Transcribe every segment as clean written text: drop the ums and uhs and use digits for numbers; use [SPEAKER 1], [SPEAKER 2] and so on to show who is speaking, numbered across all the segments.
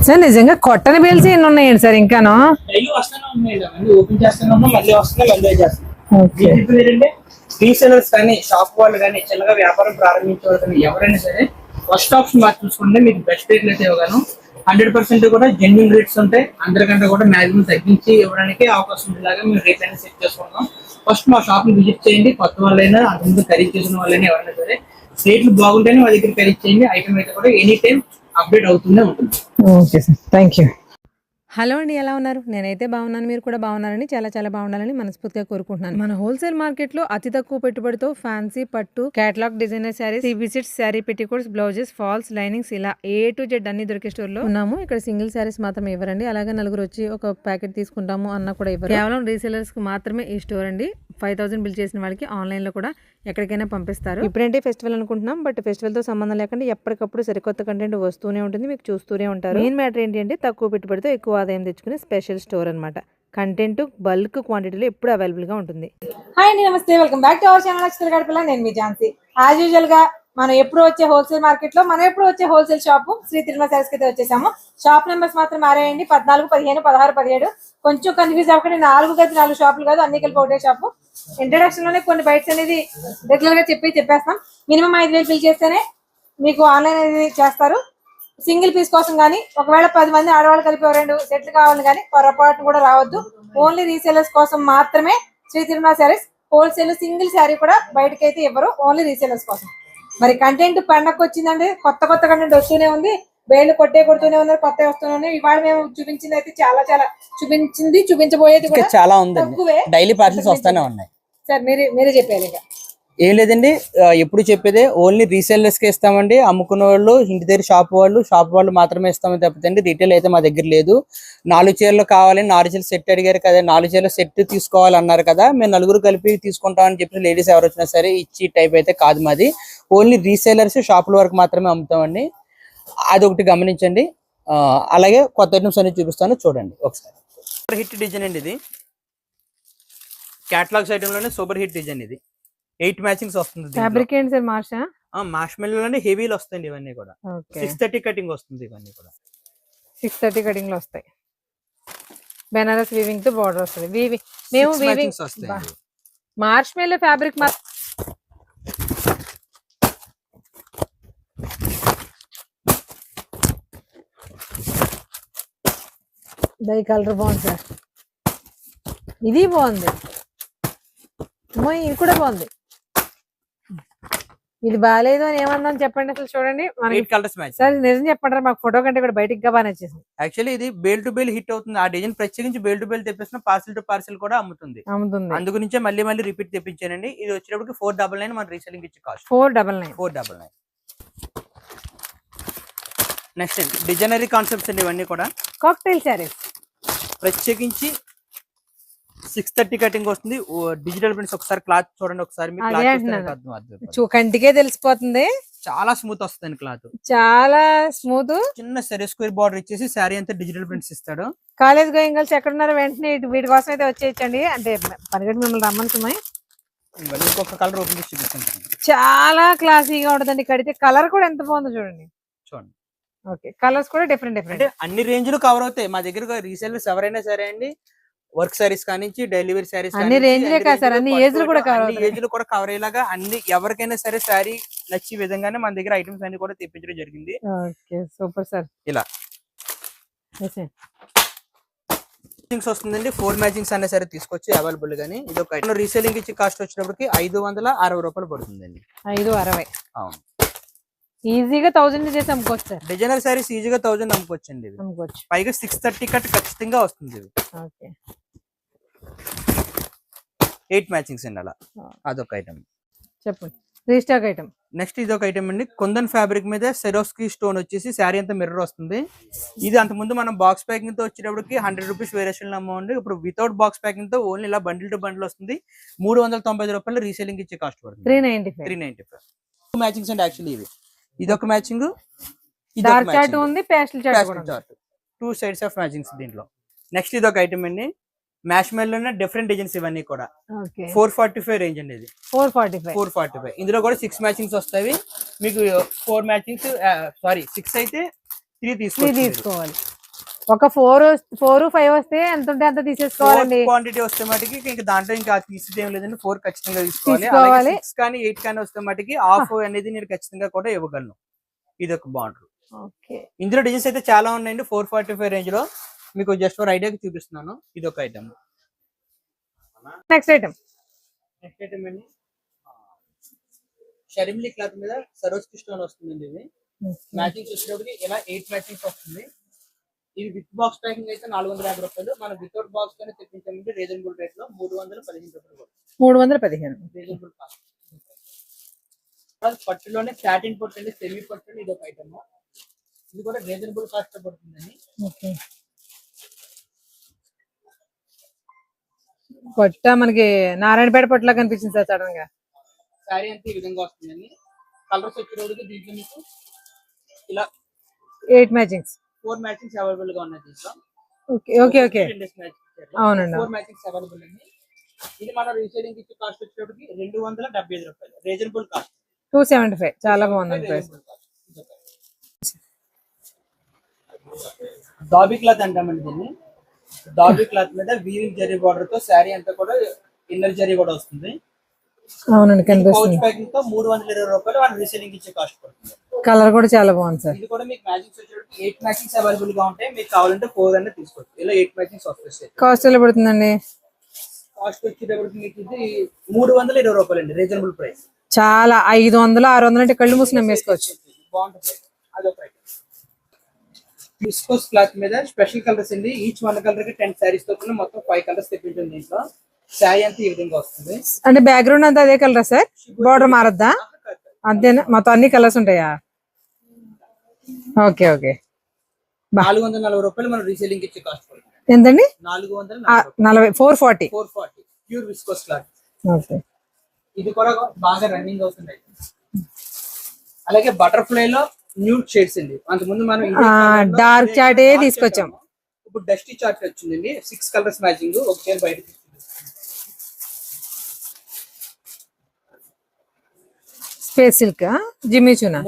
[SPEAKER 1] Sir నిజంగా కొట్టని bills ఎన్ని ఉన్నాయండి సార్ ఇంకాను?
[SPEAKER 2] ఓపెన్ చేస్తున్నాము, మళ్ళీ వస్తున్నాయి, మళ్ళీ చేస్తున్నాం. రీసెలర్స్ కానీ షాప్ వాళ్ళు కానీ చిన్నగా వ్యాపారం ప్రారంభించే వాళ్ళు కానీ ఎవరైనా సరే ఫస్ట్ ఆప్షన్ బాగా చూసుకుంటే మీకు బెస్ట్ రేట్లు అయితే ఇవ్వగాను. 100% కూడా జెన్యున్ రేట్స్ ఉంటాయి. అందరికంటే కూడా మాక్సిమం తగ్గించి ఇవ్వడానికి అవకాశం ఉండేలాగా మేము రేట్ అనేది సెట్ చేసుకుంటాం. ఫస్ట్ మా షాప్ ని విజిట్ చేయండి. కొత్త వాళ్ళైనా అంతకుముందు ఖరీదు చేసిన వాళ్ళైనా ఎవరైనా సరే రేట్లు బాగుంటేనే మా దగ్గర ఖరీదు చేయండి. ఐటమ్ అయితే కూడా ఎనీ టైం అప్డేట్ అవుతూనే ఉంటుంది.
[SPEAKER 1] Okay sir, thank you. Hello అండి, ఎలా ఉన్నారు? నేనైతే బాగున్నాను, మీరు కూడా బాగున్నారని చాలా బాగుండాలని మనస్ఫూర్తిగా కోరుకుంటున్నాను. మన హోల్సేల్ మార్కెట్ లో అతి తక్కువ పెట్టుబడితో ఫ్యాన్సీ పట్టు, కేటలాగ్ డిజైనర్ శారీస్, సిబిసిట్స్, sari petticoats, blouses, falls, linings ఇలా A to Z అన్ని దొరికే స్టోర్ లో ఉన్నాము. ఇక్కడ సింగిల్ శారీస్ మాత్రమే ఇవ్వరండి. అలాగే నలుగురు వచ్చి ఒక ప్యాకెట్ తీసుకుంటాము అన్న కూడా ఇవ్వరు. కేవలం రీసేలర్స్ కి మాత్రమే ఈ స్టోర్ అండి. 5000 బిల్ చేసిన వాళ్ళకి ఆన్లైన్ లో కూడా ఎక్కడికైనా పంపిస్తారు. ఇప్పుడంటే ఫెస్టివల్ అనుకుంటున్నాం, బట్ ఫెస్టివల్ తో సంబంధం లేకుండా ఎప్పటికప్పుడు సరికొత్త కంటెంట్ వస్తూనే ఉంటుంది, మీకు చూస్తూనే ఉంటారు. మెయిన్ మ్యాటర్ ఏంటి అంటే తక్కువ పెట్టుబడితో ఎక్కువ ఆదాయం తెచ్చుకునే స్పెషల్ స్టోర్ అన్నమాట. కంటెంట్ బల్క్ క్వాంటిటీలో ఎప్పుడు అవైలబుల్ గా ఉంటుంది.
[SPEAKER 3] హాయ్ అండి, నమస్తే, welcome back to our channel Akshara Gadapala. నేను మీ ఝాన్సీ. యాజ్ యూజువల్ గా మనం ఎప్పుడు వచ్చే హోల్సేల్ మార్కెట్ లో మనం ఎప్పుడు వచ్చే హోల్సేల్ షాప్ శ్రీ తిరుమల శారీస్ కి అయితే వచ్చేసాము. షాప్ నెంబర్స్ మాత్రం మారాయండి. 14, 15, 16, 17. కొంచెం కన్ఫ్యూజ్ అవ్వకండి. 4 కలిపి 4 షాపులు కాదు, అన్ని కలిపి ఒకటే షాపు. ఇంట్రడక్షన్ లోనే కొన్ని బైట్స్ అనేది రెగ్యులర్ గా చెప్పేస్తాం. మినిమం 5000 బిల్ చేస్తేనే మీకు ఆన్లైన్ అనేది చేస్తారు. సింగిల్ పీస్ కోసం కానీ ఒకవేళ 10 మంది ఆడవాళ్ళు కలిపి 2 సెట్లు కావాలి కానీ పొరపాటు కూడా రావద్దు. ఓన్లీ రీసేలర్స్ కోసం మాత్రమే శ్రీ తిరుమల శారీస్. హోల్సేల్ సింగిల్ శారీ కూడా బయటకైతే ఇవ్వరు, ఓన్లీ రీసేలర్స్ కోసం. మరి కంటెంట్ పండగకు వచ్చిందంటే కొత్త కంటెంట్ వస్తూనే ఉంది. వేళ్ళు కొడుతూనే ఉన్నారు, కొత్త వస్తూనే ఉన్నాయి. ఇవాళ మేము చూపించింది అయితే చాలా చూపించబోయేది కూడా
[SPEAKER 2] చాలా ఉంది. డైలీ పార్సల్స్ వస్తానే ఉన్నాయి.
[SPEAKER 3] సార్ మీరే చెప్పారు. ఇక
[SPEAKER 2] ఏం లేదండి, ఎప్పుడు చెప్పేదే ఓన్లీ రీసేలర్స్ కి ఇస్తామండి. అమ్ముకున్న వాళ్ళు, ఇంటి దగ్గర షాప్ వాళ్ళు మాత్రమే ఇస్తామని తప్పితే రీటైల్ అయితే మా దగ్గర లేదు. 4 చీరలు కావాలని 4 చీరలు సెట్ అడిగారు కదా, 4 చీరల సెట్ తీసుకోవాలన్నారు కదా, మేము నలుగురు కలిపి తీసుకుంటామని చెప్పి లేడీస్ ఎవరు వచ్చినా సరే ఇచ్చి టైప్ అయితే కాదు మాది. ఓన్లీ రీసేలర్స్ షాపుల వరకు మాత్రమే అమ్ముతామండి. అదొకటి గమనించండి. అలాగే కొత్త ఐటమ్స్ అన్ని చూపిస్తాను, చూడండి ఒకసారి. సూపర్ హిట్ డిజైన్ అండి ఇది. క్యాటలాగ్స్ ఐటమ్ లోనే సూపర్ హిట్ డిజైన్ ఇది. 8 మ్యాచింగ్స్ వస్తుంది.
[SPEAKER 1] ఫ్యాబ్రిక్ ఏంటి సార్?
[SPEAKER 2] మార్ష్మెల్లోనే హెవీలు వస్తాయండి. ఇవన్నీ కూడా 630 కటింగ్ వస్తుంది. ఇవన్నీ కూడా
[SPEAKER 1] 630 కటింగ్ లో వస్తాయి. బెనారస్ వీవింగ్ తో బార్డర్ వస్తుంది. మేము వీవింగ్ మార్ష్మెల్లో ఫ్యాబ్రిక్ దై కలర్ బాగుంది సార్. ఇది బాగుంది, ఇది కూడా బాగుంది. ఇది బాగాలేదు అని ఏమన్నాను చెప్పండి అసలు. చూడండి సార్, నిజం చెప్పండి, మాకు ఫోటో కంటే కూడా బయటికి బాగా నచ్చేసింది.
[SPEAKER 2] యాక్చువల్లీ ఇది బేల్ టు బేల్ హిట్ అవుతుంది. ఆ డిజైన్ ప్రత్యేకించి బేల్ టు బేల్ తెప్పిస్తున్న, పార్సల్ టు పార్సల్ కూడా అమ్ముతుంది. అందుగురించే మళ్ళీ రిపీట్ తెప్పించానండి. ఇది వచ్చేటప్పటికి 499 మన రీసెల్లింగ్ ఇచ్చే కాస్ట్. 499. నెక్స్ట్ డిజైనరీ కాన్సెప్ట్స్ అండి. ఇవన్నీ కూడా
[SPEAKER 3] కాక్టైల్ శారీస్.
[SPEAKER 2] ప్రత్యేకించి 630 కటింగ్ వస్తుంది. Digital prints. ఒకసారి క్లాత్ చూడండి, ఒకసారి
[SPEAKER 1] కంటికే తెలిసిపోతుంది.
[SPEAKER 2] చాలా స్మూత్ వస్తుంది క్లాత్,
[SPEAKER 1] చాలా స్మూత్.
[SPEAKER 2] చిన్న స్క్వేర్ బార్డర్ ఇచ్చేసి శారీ అంతా డిజిటల్ ప్రింట్స్ ఇస్తాడు.
[SPEAKER 1] కాలేజ్ గోయింగ్ గర్ల్స్ ఎక్కడున్నారో వెంటనే వీటి కోసం అయితే వచ్చేయచ్చండి. అంటే పరిగెట్టి మిమ్మల్ని రమ్మనుకున్నాయి.
[SPEAKER 2] ఇంకొక కలర్ ఓపెన్ చేసి చూపిస్తాను.
[SPEAKER 1] చాలా క్లాసీగా ఉంటుందండి. కడితే కలర్ కూడా ఎంత బాగుందో చూడండి. ఓకే, కలర్స్ కూడా డిఫరెంట్
[SPEAKER 2] అంటే అన్ని రేంజ్లు కవర్ అవుతాయి మా దగ్గర. రీసేలర్స్ ఎవరైనా సరే అండి, వర్క్ సారీస్ కానించి డైలీ వేర్ సారీస్,
[SPEAKER 1] అన్ని రేంజ్లే కాదు సార్, అన్ని ఏజ్లు కూడా
[SPEAKER 2] కవర్ అయ్యేలాగా అన్ని ఎవరికైనా సరే సారీ నచ్చే విధంగానే మన దగ్గర ఐటమ్స్ అన్ని కూడా తెప్పించడం జరిగింది.
[SPEAKER 1] Okay, super sir.
[SPEAKER 2] ఇలా మ్యాచింగ్స్ వస్తుందండి. 4 మ్యాచింగ్స్ అనే సరే తీసుకొచ్చి అవైలబుల్ గానీ. ఇది ఒక రీసేలింగ్ ఇచ్చి కాస్ట్ వచ్చినప్పటికి 560 రూపాయలు పడుతుందండి.
[SPEAKER 1] 560.
[SPEAKER 2] అవును,
[SPEAKER 1] ఈజీగా 1000 చేసి అమ్ముకోవచ్చు సార్.
[SPEAKER 2] డిజైనర్ సారీస్ ఈజీగా 1000 అమ్ముకోవచ్చు అండి. పైగా 630 కట్ ఖచ్చితంగా వస్తుంది.
[SPEAKER 1] ఓకే,
[SPEAKER 2] 8 మ్యాచింగ్స్ అండి. అలా అదొక ఐటమ్.
[SPEAKER 1] చెప్పండి. Restock item.
[SPEAKER 2] నెక్స్ట్ ఇది ఒక ఐటమ్ అండి. కుందన్ ఫ్యాబ్రిక్ మీద సెరోస్కి స్టోన్ వచ్చేసి శారీ అంతా మిర్రర్ వస్తుంది. ఇది అంతకుముందు మనం బాక్స్ ప్యాకింగ్ తో వచ్చేటప్పటికి 100 రూపీస్ వేరియేషన్ అమౌంట్. ఇప్పుడు వితౌట్ బాక్స్ ప్యాకింగ్ తో ఓన్లీ ఇలా బండిల్ టు బండిల్ వస్తుంది. 390 రూపాయలు రీసేలింగ్ ఇచ్చే కాస్ట్ పడుతుంది. 395. 2 మ్యాచింగ్స్ అండి యాక్చువల్లీ ఇవి. ఇదొక మ్యాచింగ్,
[SPEAKER 1] డార్క్ చార్ట్ ఉంది, pastel chart.
[SPEAKER 2] 2 sides of matchings దీంట్లో. నెక్స్ట్ ఇది ఒక ఐటమ్ అండి. మ్యాష్మెల్లోనే డిఫరెంట్ డిజైన్స్ ఇవన్నీ కూడా. 445 రేంజ్ అండి ఇది. 445. ఇందులో కూడా 6 మ్యాచింగ్స్ వస్తాయి మీకు. 4 మ్యాచింగ్స్ 6 అయితే 3 తీసుకోవాలి.
[SPEAKER 3] ఒక 4-5 వస్తే ఎంత ఉంటే అంత తీసేసుకోవాలండి.
[SPEAKER 2] క్వాంటిటీ వస్తే మటుకి ఇంకా దాంట్లో ఇంకా తీసేది ఏం లేదండి, 4 ఖచ్చితంగా తీసుకోవాలి.
[SPEAKER 3] తీసుకోవాలి.
[SPEAKER 2] 6 కానీ 8 కానీ వస్తే మటుకి ఆఫ్ అనేది నేను ఖచ్చితంగా కూడా ఇవ్వగలను. ఇది ఒక బాగుంటుంది.
[SPEAKER 3] ఓకే,
[SPEAKER 2] ఇందులో డిజైన్స్ అయితే చాలా ఉన్నాయండి. 445 రేంజ్ లో మీకు జస్ట్ ఫర్ ఐడియాకి చూపిస్తున్నాను. ఇది ఒక ఐటమ్.
[SPEAKER 3] నెక్స్ట్ ఐటమ్
[SPEAKER 2] అండి షర్మిలీ క్లాత్ మీద సరోజ్కి స్టోన్ వస్తుందండి. ఇది మ్యాచింగ్ వచ్చేటప్పటికి ఇలా 8 మ్యాచింగ్స్ వస్తుంది. ఇది విత్ బాక్స్ ప్యాకింగ్ అయితే 450 రూపాయలు. మనం వితౌట్ బాక్స్ కానీ తెప్పించామంటే రీజనబుల్ రేట్ లో 315 రూపాయలు.
[SPEAKER 3] 315
[SPEAKER 2] రీజనబుల్ కాస్ట్. పట్టులోనే సాటిన్ పట్టు అండి, సెమీ పట్టు అండి. ఇది ఒక ఐటమ్. ఇది కూడా రీజనబుల్ కాస్ట్ పడుతుందండి.
[SPEAKER 3] ఓకే, పట్ట మనకి నారాయణపేట పట్టులా కనిపించింది సార్ సడన్ గా.
[SPEAKER 2] శారీ అంతా ఈ విధంగా వస్తుందండి. కలర్స్ వచ్చేటప్పటికి దీంట్లో మీకు ఇలా
[SPEAKER 3] 8 మ్యాచింగ్స్
[SPEAKER 2] 4 మ్యాచింగ్స్ అవైలబుల్ గా ఉన్నాయి దీంట్లో.
[SPEAKER 3] ఓకే ఓకే ఓకే, అవునండి.
[SPEAKER 2] 4 మ్యాచింగ్స్ అవైలబుల్ అండి. ఇది మన రీసేలింగ్ ఇచ్చే కాస్ట్ వచ్చేటప్పటికి 275 రూపాయలు. Reasonable cost.
[SPEAKER 3] 275 చాలా బాగుందండి ప్రైస్.
[SPEAKER 2] దాబీ క్లాత్ అంటామండి దీన్ని. దాబీ క్లాత్ మీద వీవింగ్ జరీ బార్డర్ తో శారీ అంతా కూడా ఇన్నర్ జరీ కూడా వస్తుంది.
[SPEAKER 3] అవునండి కనిపిస్తుంది.
[SPEAKER 2] పౌచ్ ప్యాకింగ్ తో 320 రూపాయలు మన రీసేలింగ్ ఇచ్చే కాస్ట్ పడుతుంది.
[SPEAKER 3] కలర్ కూడా చాలా బాగుంది సార్.
[SPEAKER 2] ఇది కూడా మీకు మ్యాచింగ్స్ వచ్చేటప్పటికి 8 మ్యాచింగ్స్ అవైలబుల్ గా ఉంటాయి. మీకు కావాలంటే 4 అనే తీసుకోవచ్చు. ఇలా 8 మ్యాచింగ్స్ వస్తాయి.
[SPEAKER 3] కాస్ట్ ఎలా పడుతుందండి?
[SPEAKER 2] కాస్ట్ వచ్చేటప్పటికి మీకు ఇది 320 రూపాయలు అండి, రీజనబుల్ ప్రైస్.
[SPEAKER 3] చాలా 500-600 అంటే కళ్ళు మూసి నమ్మేసుకోవచ్చు.
[SPEAKER 2] బాగుంటుంది. అదొక ఐటమ్. విస్కోస్ క్లాత్ మీద స్పెషల్ కలర్స్ అండి. ఈచ్ 1 కలర్ కి 10 సారీస్ తో మొత్తం 5 కలర్స్ తెప్పించండి. దీంట్లో శారీ అంతా ఈ విధంగా వస్తుంది.
[SPEAKER 3] అంటే బ్యాక్గ్రౌండ్ అంతా అదే కలరా సార్? బార్డర్ మారద్దా? అంతేనా? మొత్తం అన్ని కలర్స్ ఉంటాయా? Okay okay.
[SPEAKER 2] 440 రూపాయలు మనం రీసేలింగ్ ఇచ్చే కాస్ట్ పడుతుంది.
[SPEAKER 3] ఎంతండి?
[SPEAKER 2] 440.
[SPEAKER 3] 440
[SPEAKER 2] ప్యూర్ విస్కోస్ క్లాత్.
[SPEAKER 3] ఓకే,
[SPEAKER 2] ఇది కూడా బాగా రన్నింగ్ అవుతుంది. అలాగే బటర్ఫ్లై లో న్యూడ్ షేడ్స్ అండి. అంతకుముందు మనం
[SPEAKER 3] డార్క్ చార్ట్ తీసుకొచ్చాం.
[SPEAKER 2] ఇప్పుడు డస్టీ చార్ట్ వచ్చిందండి. 6 కలర్స్ మ్యాచింగ్. ఒక చైర్ బయట
[SPEAKER 3] స్పేస్ సిల్క్, జిమ్మి చూనా,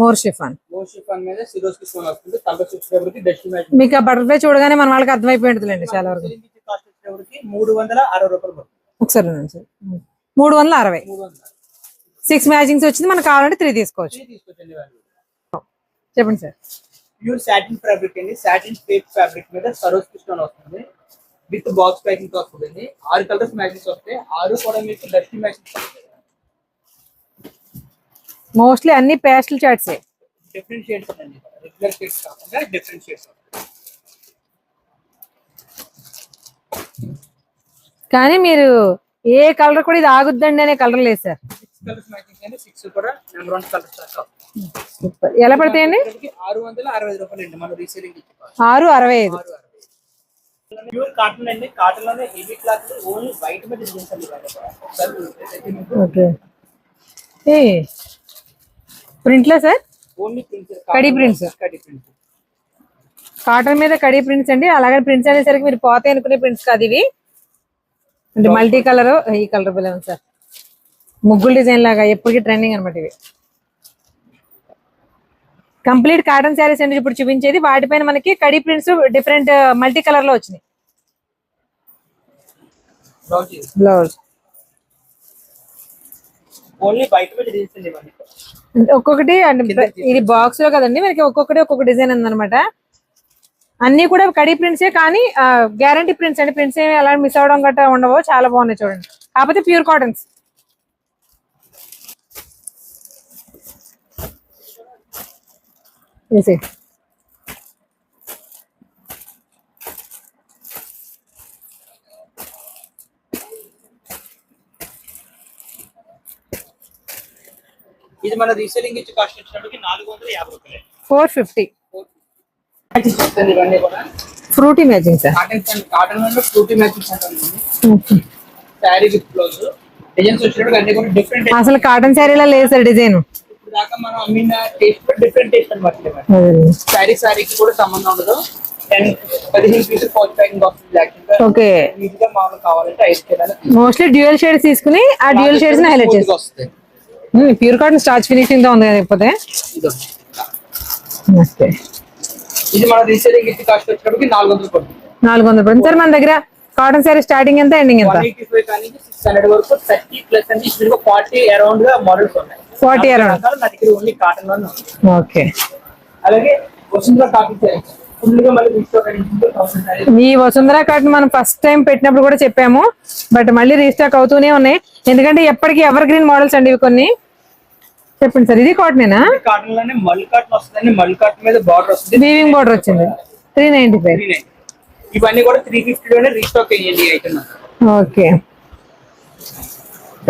[SPEAKER 3] మోర్ షిఫాన్
[SPEAKER 2] మీద సిరోస్కి స్టోన్ వస్తుంది. కలర్స్ వచ్చేటప్పటికి డస్టీ మ్యాచింగ్.
[SPEAKER 3] మీకు ఆ బటర్ఫ్లై చూడగానే మన వాళ్ళకి అర్థమైపోయింది చాలా వరకు.
[SPEAKER 2] కాస్ట్ వచ్చేటప్పటికి 360 రూపాయలు పడుతుంది.
[SPEAKER 3] ఒకసారి 360. 6 మ్యాచింగ్స్ వచ్చింది. మనకు కావాలంటే 3 తీసుకోవచ్చు. చెప్పండి సార్.
[SPEAKER 2] ప్యూర్ సాటిన్ ఫ్యాబ్రిక్ అండి. సాటిన్ టేప్ ఫ్యాబ్రిక్ మీద సరోస్కి స్టోన్ వస్తుంది. విత్ బాక్స్ ప్యాకింగ్ తో వస్తుంది. 6 కలర్స్ మ్యాచింగ్స్ వస్తాయి. 6 కూడా మీకు డస్టీ మ్యాచింగ్స్ వస్తాయి.
[SPEAKER 3] మోస్ట్లీ అన్ని పేస్టల్ చార్ట్స్.
[SPEAKER 2] డిఫరెంట్ షేడ్స్ అండి. రెగ్యులర్ షేడ్స్ కాకుండా డిఫరెంట్ షేడ్స్.
[SPEAKER 3] కానీ మీరు ఏ కలర్ కూడా ఇది ఆగుద్దండి అనే కలర్ లేదు సార్.
[SPEAKER 2] 6 కలర్స్ మ్యాచింగ్ అండి. 6 కూడా నెంబర్ 1 కలర్స్ స్టాక్.
[SPEAKER 3] ఎలా పడతాయండి?
[SPEAKER 2] 660 రూపాయలు అండి మన రీసేలింగ్.
[SPEAKER 3] 665.
[SPEAKER 2] ప్యూర్ కాటన్ అండి. కాటన్ లోనే హెవీ క్లాత్. ఓన్లీ వైట్ మీద డిజైన్స్ అండి.
[SPEAKER 3] ఓకే, ఏ ప్రింట్లా సార్?
[SPEAKER 2] Only prints.
[SPEAKER 3] కడి ప్రింట్స్. కాటన్ మీద కడి ప్రింట్స్ అండి. అలాగే ప్రింట్స్ అనేసరికి మీరు పోతే అనుకునే ప్రింట్స్ కాదు ఇవి. అంటే మల్టీ కలర్. ఈ కలర్ బిల్ సార్, ముగ్గులు డిజైన్ లాగా ఎప్పటికీ ట్రెండింగ్ అనమాట ఇవి. కంప్లీట్ కాటన్ శారీస్ అండి ఇప్పుడు చూపించేది. వాటిపైన మనకి కడి ప్రింట్స్ డిఫరెంట్ మల్టీ కలర్ లో వచ్చినాయి. బ్లౌజ్
[SPEAKER 2] ఓన్లీ వైట్ మీద డిజైన్స్ అండి.
[SPEAKER 3] ఒక్కొక్కటి అంటే ఇది బాక్స్ లో కదండి, మనకి ఒక్కొక్కటి ఒక్కొక్క డిజైన్ ఉందన్నమాట. అన్ని కూడా కడి ప్రింట్సే, కానీ గ్యారంటీ ప్రింట్స్ అండి. ప్రింట్స్ ఏమి అలా మిస్ అవడం గట్రా ఉండవు. చాలా బాగున్నాయి చూడండి. కాకపోతే ప్యూర్ కాటన్స్.
[SPEAKER 2] ఇది మన రీసేలింగ్ ఇచ్చే కాస్ట్ వచ్చినప్పటికి 450 రూపాయలు.
[SPEAKER 3] 450.
[SPEAKER 2] ఇవన్నీ కూడా
[SPEAKER 3] ఫ్రూటీ మ్యాచింగ్ సార్.
[SPEAKER 2] కాటన్ లో ఫ్రూటీ మ్యాచింగ్స్ అంటారు. శారీ విత్ బ్లౌజ్ డిజైన్స్ వచ్చినప్పుడు అన్ని కూడా డిఫరెంట్.
[SPEAKER 3] అసలు కాటన్ శారీలా లేదు సార్ డిజైన్.
[SPEAKER 2] ఇప్పుడు దాకా మనం అమ్మిన టేస్ట్ డిఫరెంట్ టేస్ట్ అనమాట. శారీ శారీకి కూడా సంబంధం ఉండదు. 10-15 పీసెస్ పౌచ్ ప్యాకింగ్ వస్తుంది.
[SPEAKER 3] ఓకే,
[SPEAKER 2] నీట్ గా మామూలు కావాలంటే 5 కిలోలు.
[SPEAKER 3] మోస్ట్లీ డ్యూయల్ షేడ్స్ తీసుకుని ఆ డ్యూయల్ షేడ్స్ ని హైలైట్ చేసి
[SPEAKER 2] వస్తాయి.
[SPEAKER 3] ప్యూర్ కాటన్ స్టార్చ్ ఫినిషింగ్ తో ఉంది కదా. లేకపోతే
[SPEAKER 2] ఇది మన రీసేలింగ్ ఇచ్చి కాస్ట్ వచ్చేటప్పటికి 400 పడుతుంది.
[SPEAKER 1] 400 పడుతుంది. సార్ మన దగ్గర కాటన్ శారీ స్టార్టింగ్ ఎంత, ఎండింగ్ ఎంత?
[SPEAKER 2] 185 కానీ 600 వరకు 30 ప్లస్ అంటే ఇప్పుడు 40 అరౌండ్ గా మోడల్స్ ఉన్నాయి.
[SPEAKER 1] 40 అరౌండ్.
[SPEAKER 2] నా దగ్గర ఓన్లీ కాటన్ లోనే ఉంది.
[SPEAKER 1] ఓకే.
[SPEAKER 2] అలాగే వసుంధర కాటన్ శారీస్ ఫుల్ గా మళ్ళీ రీస్టాక్ అయ్యింది.
[SPEAKER 1] ఈ వసుంధర కాటన్ మనం ఫస్ట్ టైం పెట్టినప్పుడు కూడా చెప్పాము, బట్ మళ్ళీ రీస్టాక్ అవుతూనే ఉన్నాయి. ఎందుకంటే ఎప్పటికీ ఎవర్ గ్రీన్ మోడల్స్ అండి ఇవి కొన్ని. చెప్పండి సార్, ఇది కాటనేనా?
[SPEAKER 2] కాటన్ లోనే మల్ కాటన్ వస్తుంది. మల్ కాటన్ మీద బార్డర్ వస్తుంది,
[SPEAKER 1] వీవింగ్ బార్డర్ వచ్చింది. 395.
[SPEAKER 2] ఇవన్నీ కూడా 350 లోనే రీస్టాక్ అయ్యింది ఐటమ్.
[SPEAKER 1] ఓకే.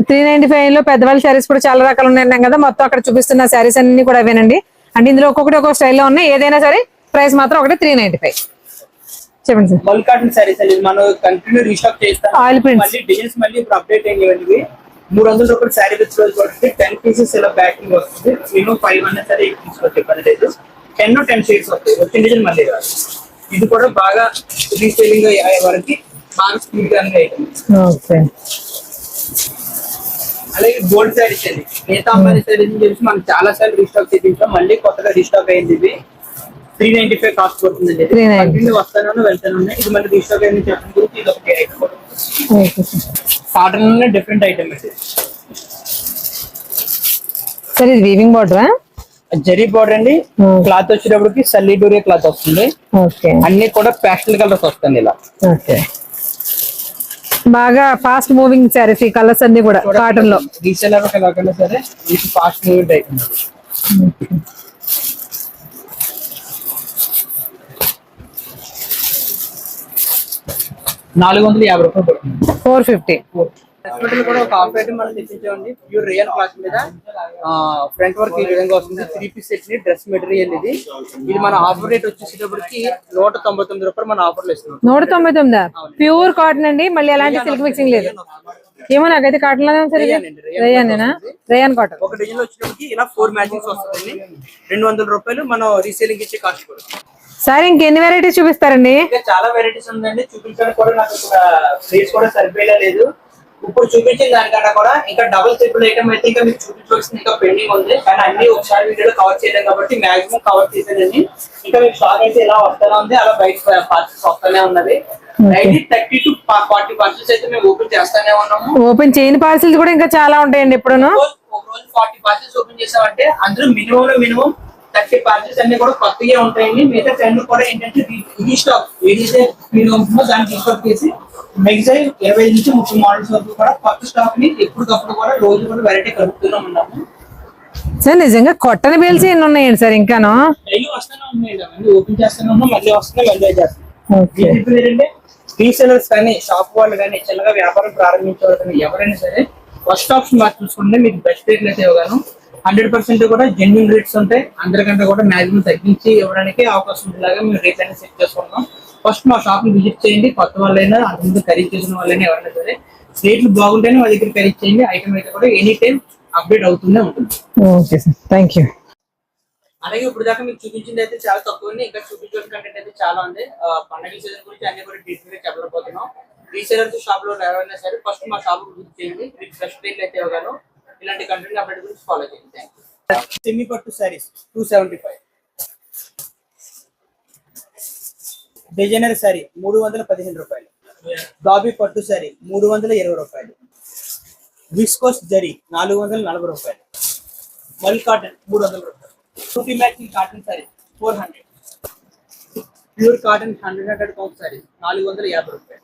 [SPEAKER 1] 395 లో పెద్దవాళ్ళ శారీస్ కూడా చాలా రకాలు ఉన్నాయి కదా, మొత్తం అక్కడ చూపిస్తున్న శారీస్ అన్ని కూడా అవేనండి. అంటే ఇందులో ఒక్కొక్కటి ఒక్కొక్క స్టైల్లో ఉన్నాయి. ఏదైనా సరే ప్రైస్ మాత్రం ఒకటి 395. చెప్పండి సార్.
[SPEAKER 2] మల్ కాటన్ శారీస్ అండి మనం కంటిన్యూ రీస్టాక్ చేస్తాం.
[SPEAKER 1] ఆయిల్ ప్రింట్స్
[SPEAKER 2] మళ్ళీ డిజైన్స్ మళ్ళీ ఇప్పుడు అప్డేట్ అయ్యేవి. 300 రూపాయలు శారీ విత్ రోజు పడుతుంది. 10 పీసెస్ ఇలా ప్యాకింగ్ వస్తుంది. నేను 5 అన్న సరే తీసుకోవచ్చు, ఇబ్బంది లేదు. 10 షేడ్స్ వస్తాయి. వచ్చిన డిజైన్ మళ్ళీ రాదు. ఇది కూడా బాగా రీసేలింగ్ అయ్యే వరకు బాగా స్పీడ్ గా ఐటమ్.
[SPEAKER 1] ఓకే.
[SPEAKER 2] అలాగే గోల్డ్ శారీస్ అండి. నేత అమ్మాయి శారీస్ చెప్పి మనం చాలా సార్లు రీస్టాక్ చేయించాం. మళ్ళీ కొత్తగా రీస్టాక్ అయింది. ఇది 395 కాస్ట్ పడుతుందండి. కంటిన్యూ వస్తాను వెళ్తాను. ఇది మళ్ళీ రీస్టాక్ అయింది చెప్పడం గురించి ఇది ఒకటి ఐటమ్. కాటన్ లోనే డిఫరెంట్ ఐటమ్ ఇది.
[SPEAKER 1] సార్ ఇది వీవింగ్ బార్డరా?
[SPEAKER 2] జరీ బార్డర్ అండి. క్లాత్ వచ్చేటప్పటికి సల్లీ డోరియా క్లాత్ వస్తుంది.
[SPEAKER 1] ఓకే.
[SPEAKER 2] అన్ని కూడా ప్యాస్టల్ కలర్స్ వస్తుంది ఇలా.
[SPEAKER 1] ఓకే. బాగా ఫాస్ట్ మూవింగ్ శారీస్ ఈ కలర్స్ అన్ని కూడా కాటన్ లో.
[SPEAKER 2] రీసెలర్ కలర్ సరే ఇది ఫాస్ట్ మూవింగ్ ఐటమ్. 450 రూపాయలు పడుతుంది.
[SPEAKER 1] 450.
[SPEAKER 2] కూడా ఒక ఆఫ్ ఐటమ్ మనం తెచ్చించామండి. ప్యూర్ రియల్ క్లాత్ మీద ఫ్రంట్ వర్క్ ఈ విధంగా వస్తుంది. 3 పీస్ సెట్ ని డ్రెస్ మెటీరియల్ ఇది. ఇది మన ఆఫర్ రేట్ వచ్చేటప్పటికి 199 రూపాయలు మన ఆఫర్ లో ఇస్తున్నాం.
[SPEAKER 1] 199 ప్యూర్ కాటన్ అండి. మళ్ళీ ఎలాంటి సిల్క్ మిక్సింగ్ లేదు. ఏమో నాకైతే కాటన్ లాగా సరే రేయానేనా? Rayon cotton.
[SPEAKER 2] ఒక డిజైన్ వచ్చేటప్పటికి ఇలా 4 మ్యాచింగ్స్ వస్తుంది. 200 రూపాయలు మనం రీసేలింగ్ ఇచ్చే కాస్ట్ కూడా.
[SPEAKER 1] సార్ ఇంకెన్ని వెరైటీస్ చూపిస్తారండి?
[SPEAKER 2] చాలా వెరైటీస్ ఉందండి. చూపించడానికి కూడా నాకు ప్లేస్ కూడా సరిపోయలేదు. ఇప్పుడు చూపించిన దానికన్నా కూడా ఇంకా డబుల్ ట్రిపుల్ ఐటమ్ అయితే ఇంకా మీకు చూపించవలసింది ఇంకా పెండింగ్ ఉంది. కానీ అన్ని ఒకసారి వీడియోలో కవర్ చేయలేం కాబట్టి మాక్సిమం కవర్ చేసేదండి. ఇంకా మీకు స్టాక్ అయితే ఇలా వస్తూనే ఉంది, అలా బయట పార్సెస్ వస్తూనే ఉన్నది. 30 to 40 పార్సెల్స్ అయితే మేము ఓపెన్ చేస్తానే ఉన్నాము.
[SPEAKER 1] ఓపెన్ చేయని పార్సెల్స్ కూడా ఇంకా చాలా ఉంటాయండి. ఇప్పుడు
[SPEAKER 2] ఒక రోజు 40 పార్సెల్స్ ఓపెన్ చేసామంటే అందులో మినిమం 30 పార్సెల్స్ అన్ని కూడా కొత్తగా ఉంటాయండి. మిగతా 10 కూడా ఏంటంటే రీస్టాక్ ఏదైతే స్పీడ్ ఉంటుందో దాన్ని రీస్టాక్ చేసి మ్యాక్సిమం 20 నుంచి 30 మోడల్స్ వరకు కూడా కొత్త స్టాక్ ని ఎప్పటికప్పుడు కూడా రోజు కూడా వెరైటీ కలుపుతూనే ఉన్నాము.
[SPEAKER 1] సార్ నిజంగా కొట్టని బిల్స్ ఎన్ని ఉన్నాయండి సార్? ఇంకాను
[SPEAKER 2] డైలీ వస్తూనే ఉన్నాయి. ఓపెన్ చేస్తూనే ఉన్నాం, మళ్ళీ వస్తున్నాం, మళ్ళీ చేస్తాం. ఏంటంటే రీసెలర్స్ కానీ షాప్ వాళ్ళు కానీ చిన్నగా వ్యాపారం ప్రారంభించే వాళ్ళు కానీ ఎవరైనా సరే ఫస్ట్ ఆప్షన్ మాకు చూసుకుంటే మీకు బెస్ట్ రేట్లు అయితే ఇవ్వగాను. 100% కూడా జెన్యున్ రేట్స్ ఉంటాయి. అందరికంటే కూడా మాక్సిమం తగ్గించి ఇవ్వడానికి అవకాశం ఉండేలాగా మేము రేట్ అనేది సెట్ చేసుకుంటాం. ఫస్ట్ మా షాప్ ని విజిట్ చేయండి. కొత్త వాళ్ళైనా అంతకుముందు ఖరీదు చేసిన వాళ్ళైనా ఎవరైనా సరే రేట్లు బాగుంటేనే మా దగ్గర ఖరీదు చేయండి. ఐటమ్ అయితే కూడా ఎనీ టైం అప్డేట్ అవుతూనే ఉంటుంది.
[SPEAKER 1] Okay sir, thank you.
[SPEAKER 2] అలాగే ఇప్పుడు దాకా మీకు చూపించింది అయితే చాలా తక్కువ ఉంది. ఇంకా చూపించిన కంటెంట్ అయితే చాలా ఉంది. పండుగ సీజన్ గురించి అన్ని కూడా డీటెయిల్ గా చెప్పలేకపోతున్నాం. రీసేలర్స్ షాప్ లో ఎవరైనా సరే ఫస్ట్ మా షాప్ విజిట్ చేయండి. మీకు బెస్ట్ రేట్లు అయితే ఇవ్వగాను. ఇలాంటి కంటెంట్ అప్డేట్ గురించి ఫాలో చేయండి. సెమీ పట్టు సారీస్ 275. డిజైనర్ సారీ 315 రూపాయలు. బాబీ పట్టు సారీ 320 రూపాయలు. విస్కోస్ జరీ 440 రూపాయలు. మల్ కాటన్ 300 రూపాయలు. సూఫీ matching cotton sari 400. Pure cotton 100 count sari 450 రూపాయలు.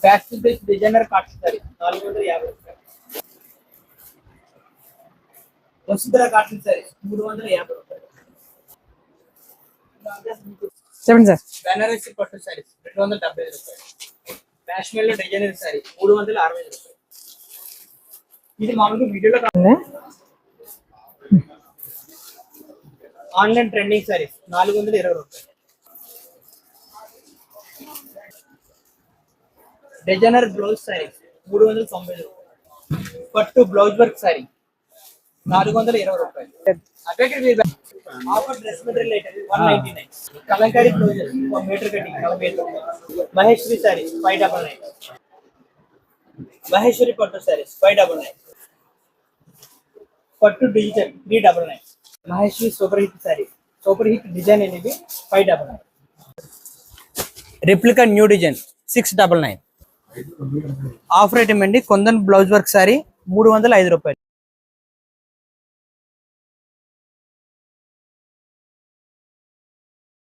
[SPEAKER 2] Factory base designer cotton sari 450 రూపాయలు. వసుంధర కాటన్ సారీ 350 రూపాయలు.
[SPEAKER 1] చెప్పండి సార్.
[SPEAKER 2] బెనారసి పట్టు సారీ 275 రూపాయలు. ఫ్యాషనల్ డిజైనర్ సారీ 360 రూపాయలు. ఇది మామూలుగా వీడియోలో ఆన్లైన్ ట్రెండింగ్ సారీస్ 420 రూపాయలు. డిజైనర్ బ్లౌజ్ సారీ 390 రూపాయలు. పట్టు బ్లౌజ్ వర్క్ సారీ 420 రూపాయలు. Offer dress material item 199. Kalamkari blouses metre cutting 40. Maheshwari sari 599. Maheshwari పట్టు సారీస్ 599. పట్టు digital 399. Maheshwari super hit sari super hit design అనేది 599. Replica new design 699. Offer item అండి, కొందన్ బ్లౌజ్ వర్క్ సారీ 305 రూపాయలు.